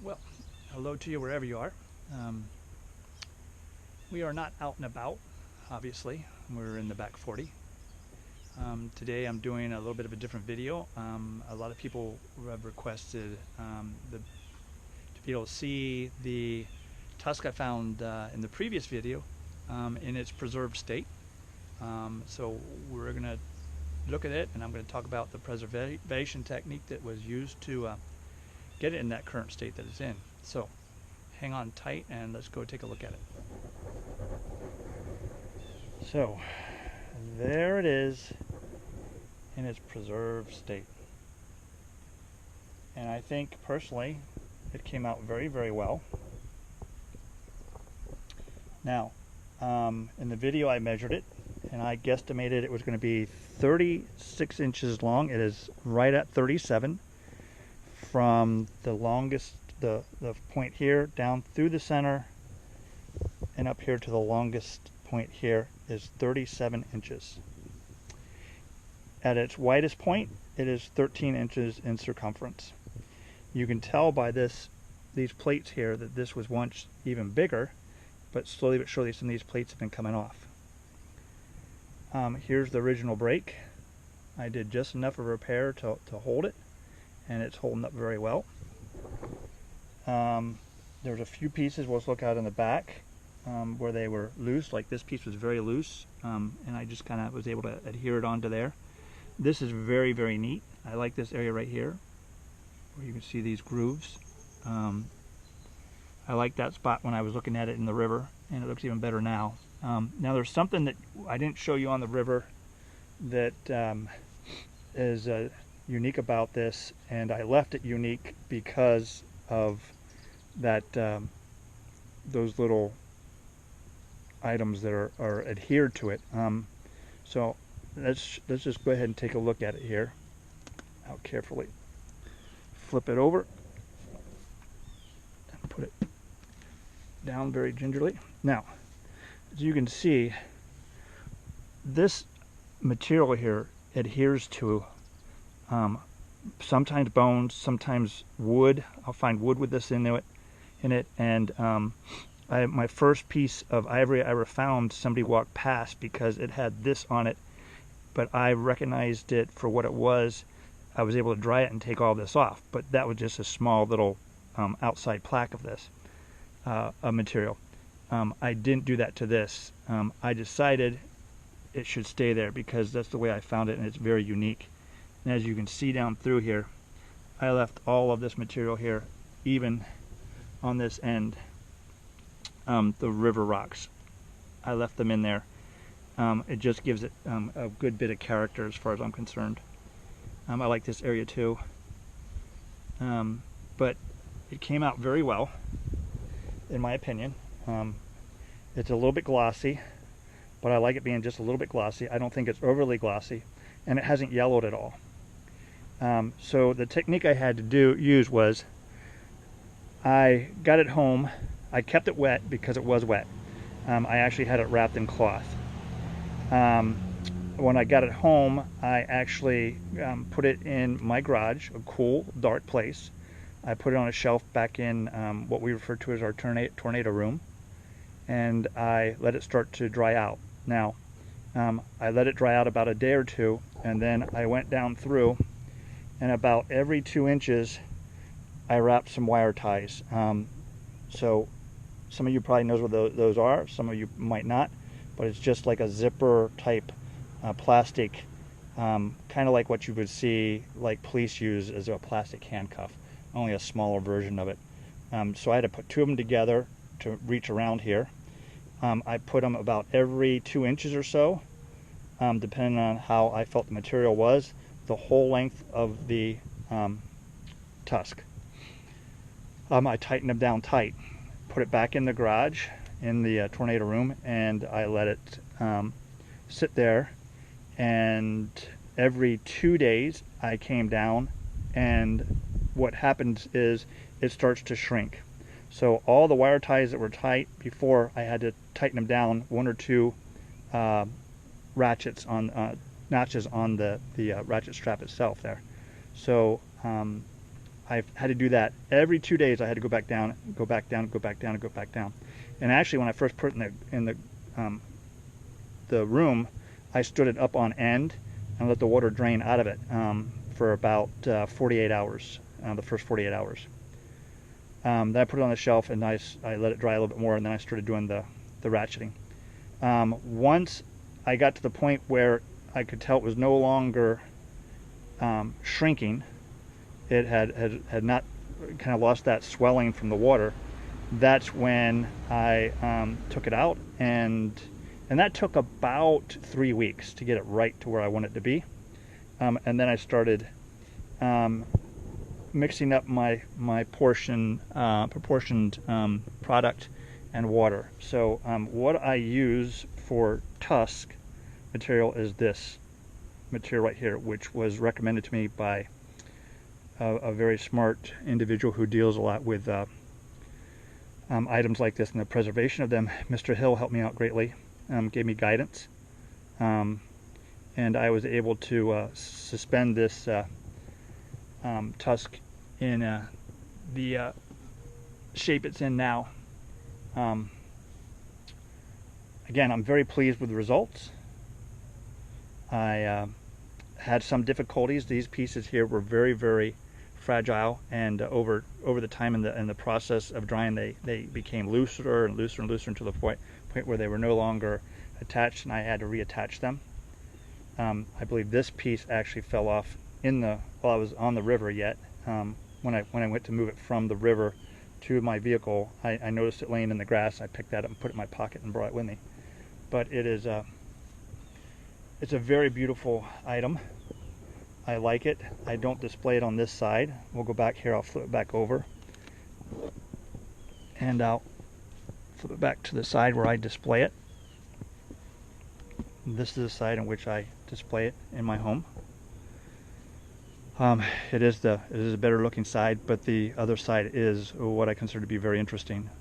Well, hello to you wherever you are. Um, we are not out and about, obviously. We're in the back 40. Today I'm doing a little bit of a different video. A lot of people have requested to be able to see the tusk I found in the previous video in its preserved state. So we're going to look at it, and I'm going to talk about the preservation technique that was used to get it in that current state that it's in. So hang on tight and let's go take a look at it. So there it is in its preserved state. And I think personally it came out very, very well. Now, in the video I measured it and I guesstimated it was going to be 36 inches long. It is right at 37 from the longest, the point here down through the center and up here to the longest point here is 37 inches. At its widest point, it is 13 inches in circumference. You can tell by these plates here that this was once even bigger, but slowly but surely some of these plates have been coming off. Here's the original break. I did just enough of repair to hold it, and it's holding up very well. There's a few pieces we'll look at in the back where they were loose, like this piece was very loose, and I just kind of was able to adhere it onto there. This is very, very neat. I like this area right here where you can see these grooves. I like that spot when I was looking at it in the river, and it looks even better now. Now there's something that I didn't show you on the river that is unique about this, and I left it unique because of that those little items that are adhered to it. So let's just go ahead and take a look at it here. I'll carefully flip it over and put it down very gingerly. Now, as you can see, this material here adheres to sometimes bones, sometimes wood. I'll find wood with this in it, and my first piece of ivory I ever found, somebody walked past because it had this on it, but I recognized it for what it was. I was able to dry it and take all this off, but that was just a small little outside plaque of this material. I didn't do that to this. I decided it should stay there because that's the way I found it, and it's very unique. And as you can see down through here, I left all of this material here, even on this end, the river rocks. I left them in there. It just gives it a good bit of character as far as I'm concerned. I like this area too. But it came out very well, in my opinion. It's a little bit glossy, but I like it being just a little bit glossy. I don't think it's overly glossy, and it hasn't yellowed at all. So the technique I had to use was, I got it home. I kept it wet because it was wet. I actually had it wrapped in cloth. When I got it home, I actually put it in my garage, a cool, dark place. I put it on a shelf back in what we refer to as our tornado room, and I let it start to dry out. Now, I let it dry out about a day or two, and then I went down through, and about every 2 inches, I wrapped some wire ties. So some of you probably knows what those are, some of you might not, but it's just like a zipper type plastic, kind of like what you would see like police use as a plastic handcuff, only a smaller version of it. So I had to put 2 of them together to reach around here. I put them about every 2 inches or so, depending on how I felt the material was, the whole length of the tusk. I tightened them down tight, put it back in the garage, in the tornado room, and I let it sit there. And every 2 days I came down, and what happens is it starts to shrink. So all the wire ties that were tight before, I had to tighten them down 1 or 2 ratchets on notches on the ratchet strap itself there. So I've had to do that every 2 days. I had to go back down, go back down, go back down, and go back down. And actually, when I first put it in the room, I stood it up on end and let the water drain out of it for about 48 hours, the first 48 hours. Then I put it on the shelf and I let it dry a little bit more, and then I started doing the ratcheting. Once I got to the point where I could tell it was no longer shrinking, it had not kind of lost that swelling from the water, that's when I took it out, and that took about 3 weeks to get it right to where I want it to be. And then I started mixing up my proportioned product and water. So what I use for tusk material is this material right here, which was recommended to me by a very smart individual who deals a lot with items like this and the preservation of them. Mr. Hill helped me out greatly, gave me guidance, and I was able to suspend this tusk in the shape it's in now. Again, I'm very pleased with the results. I had some difficulties. These pieces here were very, very fragile, and over the time in the process of drying, they became looser and looser and looser until the point where they were no longer attached, and I had to reattach them. I believe this piece actually fell off while I was on the river yet. When I went to move it from the river to my vehicle, I noticed it laying in the grass. I picked that up and put it in my pocket and brought it with me. But it's a very beautiful item. I like it. I don't display it on this side. We'll go back here. I'll flip it back over, and I'll flip it back to the side where I display it. This is the side in which I display it in my home. It is a better looking side, but the other side is what I consider to be very interesting.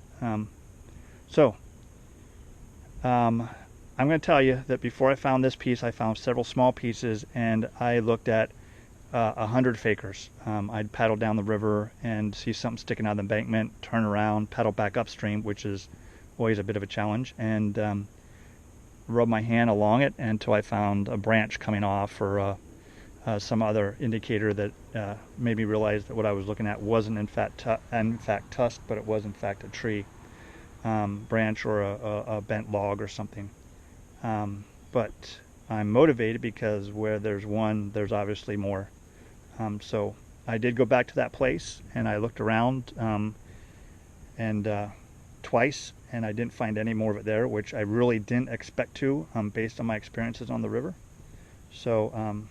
I'm going to tell you that before I found this piece, I found several small pieces, and I looked at 100 fakers. I'd paddle down the river and see something sticking out of the embankment, turn around, paddle back upstream, which is always a bit of a challenge, and rub my hand along it until I found a branch coming off, or some other indicator that made me realize that what I was looking at wasn't in fact tusk, but it was in fact a tree branch or a bent log or something. But I'm motivated because where there's one, there's obviously more. So I did go back to that place, and I looked around twice, and I didn't find any more of it there, which I really didn't expect to, based on my experiences on the river. So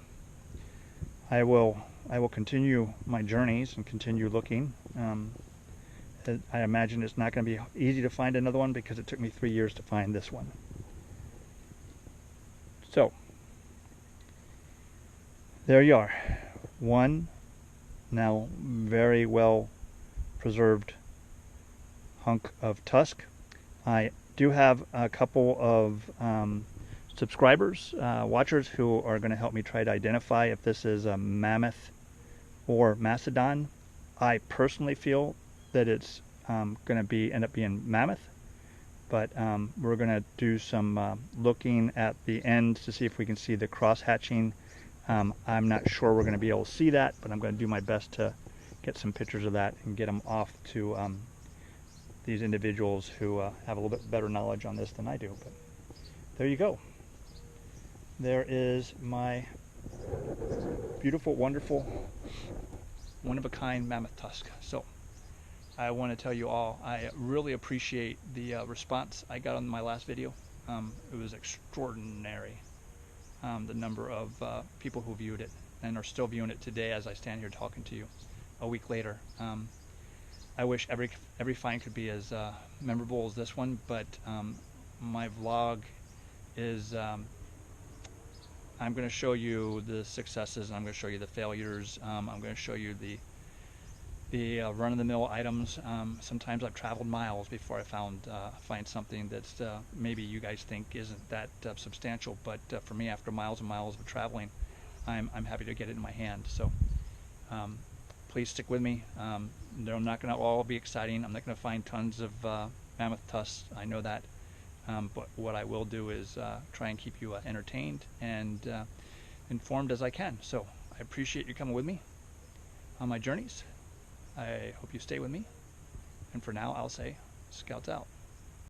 I will continue my journeys and continue looking. I imagine it's not going to be easy to find another one, because it took me 3 years to find this one. So there you are, one now very well preserved hunk of tusk. I do have a couple of subscribers, watchers, who are going to help me try to identify if this is a mammoth or mastodon. I personally feel that it's going to end up being mammoth, but we're going to do some looking at the ends to see if we can see the cross hatching. I'm not sure we're going to be able to see that, but I'm going to do my best to get some pictures of that and get them off to these individuals who have a little bit better knowledge on this than I do. But there you go. There is my beautiful, wonderful, one-of-a-kind mammoth tusk. So I want to tell you all, I really appreciate the response I got on my last video. It was extraordinary, the number of people who viewed it and are still viewing it today as I stand here talking to you a week later. I wish every find could be as memorable as this one, but my vlog is I'm going to show you the successes, and I'm going to show you the failures. I'm going to show you the run-of-the-mill items. Sometimes I've traveled miles before I find something that's maybe you guys think isn't that substantial, but for me, after miles and miles of traveling, I'm happy to get it in my hand. So please stick with me. They're not going to all be exciting. I'm not going to find tons of mammoth tusks. I know that. But what I will do is try and keep you entertained and informed as I can. So I appreciate you coming with me on my journeys. I hope you stay with me. And for now, I'll say, Scouts out.